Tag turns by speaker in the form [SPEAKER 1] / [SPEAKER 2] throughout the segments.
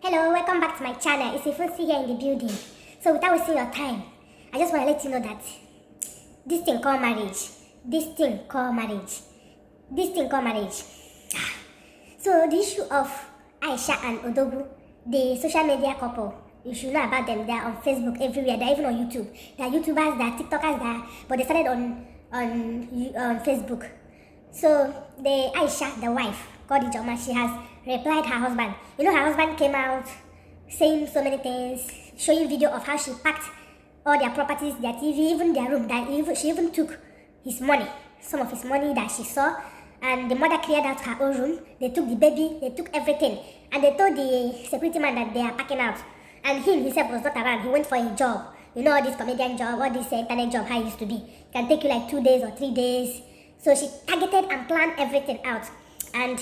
[SPEAKER 1] Hello, welcome back to my channel. It's Ifunsi here in the building. So without wasting your time, I just want to let you know that this thing called marriage, So the issue of Aisha and Odogu, the social media couple, you should know about them. They are on Facebook everywhere. They're even on YouTube. They are YouTubers, they are TikTokers, but they started on Facebook. So the Aisha, the wife, called Ijoma, she has replied her husband. You know, her husband came out saying so many things, showing video of how she packed all their properties, their TV, even their room. She even took his money, some of his money that she saw, and the mother cleared out her own room. They took the baby, they took everything, and they told the security man that they are packing out. And him himself was not around. He went for a job. You know, all this comedian job, all this internet job, how it used to be. It can take you like 2 days or 3 days. So she targeted and planned everything out and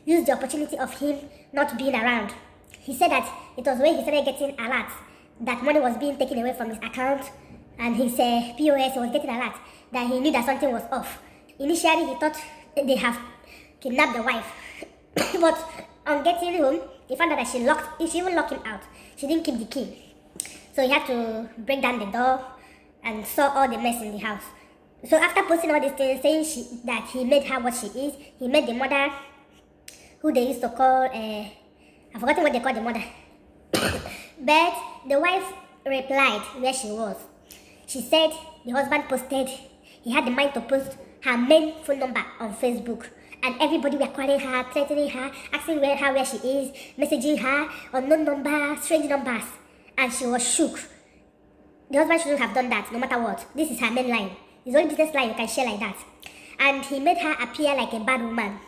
[SPEAKER 1] used the opportunity of him not being around. He said that it was when he started getting alerts that money was being taken away from his account and his POS was getting alerts that he knew that something was off. Initially, he thought they have kidnapped the wife. But on getting home, he found out that she even locked him out. She didn't keep the key. So he had to break down the door and saw all the mess in the house. So after posting all these things, saying that he made her what she is, he made the mother, who they used to call, I've forgotten what they call the mother. But the wife replied where she was. She said the husband posted, he had the mind to post her main phone number on Facebook. And everybody were calling her, threatening her, asking where she is, messaging her, unknown numbers, strange numbers. And she was shook. The husband shouldn't have done that, no matter what. This is her main line. It's only business line you can share like that. And he made her appear like a bad woman.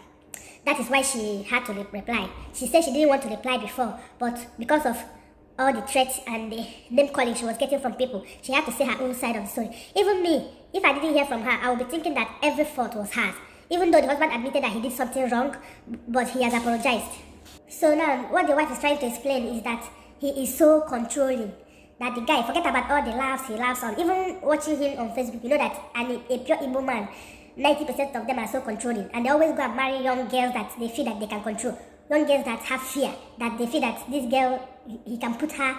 [SPEAKER 1] That is why she had to reply. She said she didn't want to reply before, but because of all the threats and the name calling she was getting from people, she had to say her own side of the story. Even me, if I didn't hear from her, I would be thinking that every fault was hers. Even though the husband admitted that he did something wrong, but he has apologized. So now, what the wife is trying to explain is that he is so controlling. That the guy, forget about all the laughs he laughs on. Even watching him on Facebook, you know that a pure Igbo man, 90% of them are so controlling. And they always go and marry young girls that they feel that they can control. Young girls that have fear, that they feel that this girl, he can put her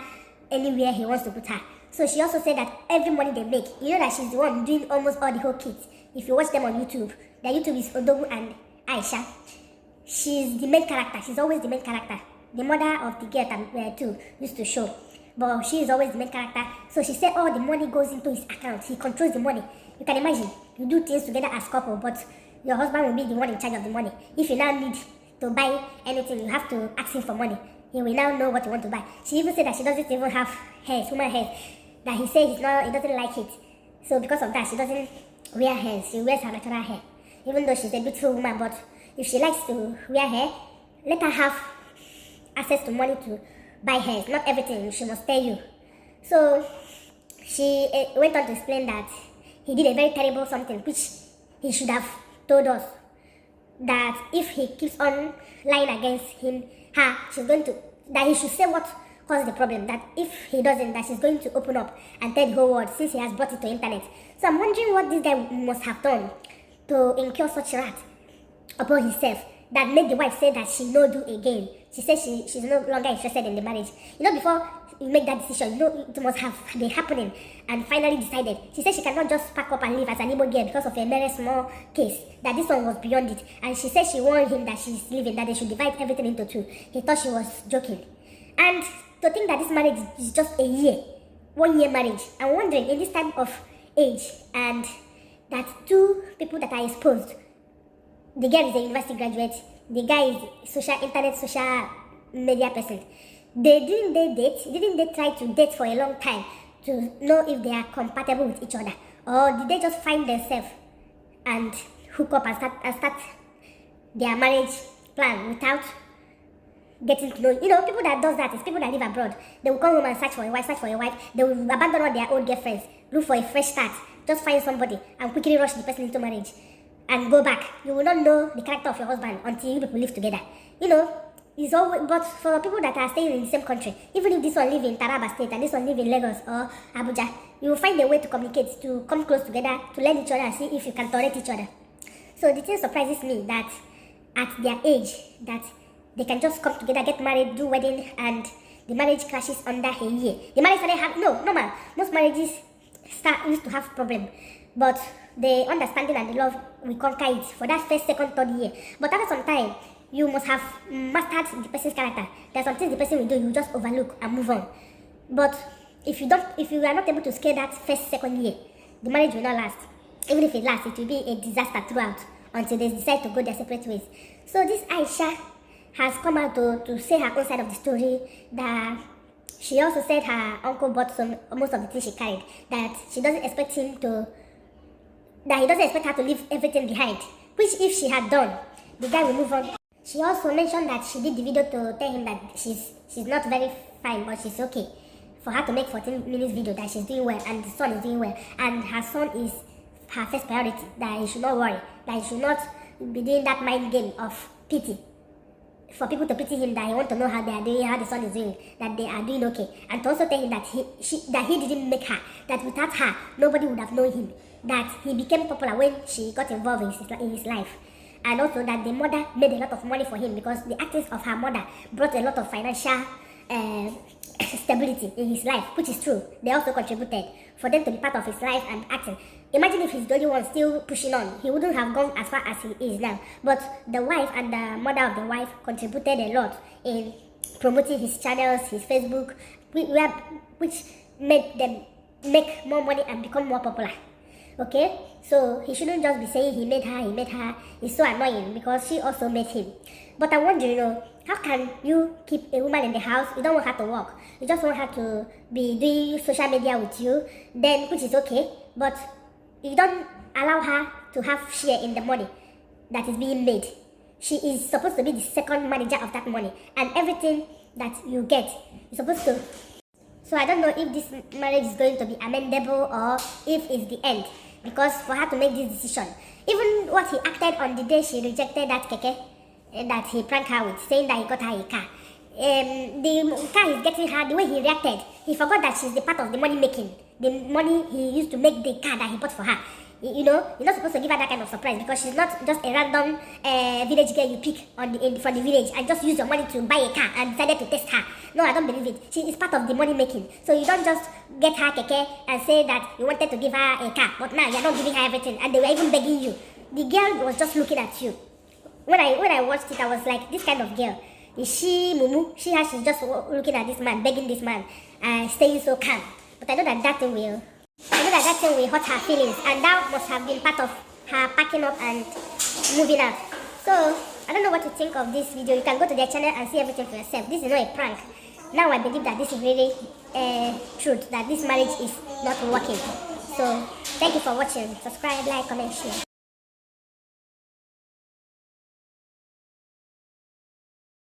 [SPEAKER 1] anywhere he wants to put her. So she also said that every money they make, you know that she's the one doing almost all the whole kids. If you watch them on YouTube, their YouTube is Odogu and Aisha. She's the main character. She's always the main character. The mother of the girl too used to show. But she is always the main character. So she said all the money goes into his account. He controls the money. You can imagine, you do things together as couple, but your husband will be the one in charge of the money. If you now need to buy anything, you have to ask him for money. He will now know what you want to buy. She even said that she doesn't even have hair, human hair. That he said he doesn't like it. So because of that, she doesn't wear hair. She wears her natural hair. Even though she's a beautiful woman, but if she likes to wear hair, let her have access to money to buy hair. Not everything she must tell you. So she went on to explain that he did a very terrible something which he should have told us. That if he keeps on lying against her, that he should say what caused the problem. That if he doesn't, that she's going to open up and tell the whole world since he has brought it to internet. So I'm wondering what this guy must have done to incur such wrath upon himself that made the wife say that she no do again. She said she's no longer interested in the marriage. You know, before you make that decision, you know it must have been happening and finally decided. She said she cannot just pack up and leave as an Igbo girl because of a very small case, that this one was beyond it. And she said she warned him that she's leaving, that they should divide everything into two. He thought she was joking. And to think that this marriage is just a year, 1 year marriage, I'm wondering in this type of age, and that two people that are exposed, the girl is a university graduate, the guy is internet social media person. Didn't they try to date for a long time to know if they are compatible with each other? Or did they just find themselves and hook up and start their marriage plan without getting to know? You know, people that does that is people that live abroad. They will come home and search for a wife. They will abandon all their old girlfriends, look for a fresh start, just find somebody and quickly rush the person into marriage and go back. You will not know the character of your husband until you people live together. You know, it's always, but for people that are staying in the same country, even if this one live in Taraba State and this one live in Lagos or Abuja, you will find a way to communicate, to come close together, to learn each other and see if you can tolerate each other. So the thing surprises me that at their age, that they can just come together, get married, do wedding, and the marriage crashes under a year. The marriage started having, no, normal. Most marriages used to have problem, but the understanding and the love will conquer it for that first, second, third year. But after some time, you must have mastered the person's character. There are some things the person will do, you just overlook and move on. But if you are not able to scale that first, second year, the marriage will not last. Even if it lasts, it will be a disaster throughout until they decide to go their separate ways. So this Aisha has come out to say her own side of the story, that she also said her uncle bought most of the things she carried, that she doesn't expect him to, that he doesn't expect her to leave everything behind, which if she had done, the guy will move on. She also mentioned that she did the video to tell him that she's not very fine, but she's okay. For her to make 14 minutes video, that she's doing well and the son is doing well, and her son is her first priority, that he should not worry, that he should not be doing that mind game of pity, for people to pity him, that he want to know how they are doing, how the son is doing, that they are doing okay, and to also tell him that he didn't make her, that without her nobody would have known him, that he became popular when she got involved in his life, and also that the mother made a lot of money for him because the actions of her mother brought a lot of financial stability in his life, which is true. They also contributed for them to be part of his life and acting. Imagine if he's the only one still pushing on, he wouldn't have gone as far as he is now. But the wife and the mother of the wife contributed a lot in promoting his channels, his Facebook, which made them make more money and become more popular. Okay, so he shouldn't just be saying he made her. It's so annoying because she also made him. But I wonder, how can you keep a woman in the house? You don't want her to work. You just want her to be doing social media with you, then, which is okay. But you don't allow her to have share in the money that is being made. She is supposed to be the second manager of that money, and everything that you get, you're supposed to. So I don't know if this marriage is going to be amendable or if it's the end, because for her to make this decision, even what he acted on the day she rejected that keke that he pranked her with, saying that he got her a car. The car is getting her, the way he reacted, he forgot that she's the part of the money making. The money he used to make the car that he bought for her. You're not supposed to give her that kind of surprise, because she's not just a random village girl you pick from the village and just use your money to buy a car and decided to test her. No, I don't believe it. She is part of the money making. So you don't just get her keke and say that you wanted to give her a car, but now you're not giving her everything, and they were even begging you. The girl was just looking at you. When I watched it, I was like, this kind of girl, is she mumu? She's just looking at this man, begging this man, and staying so calm. But I know that thing will hurt her feelings, and that must have been part of her packing up and moving out. So I don't know what to think of this video. You can go to their channel and see everything for yourself. This is not a prank. Now I believe that this is really truth, that this marriage is not working. So thank you for watching. Subscribe, like, comment, share.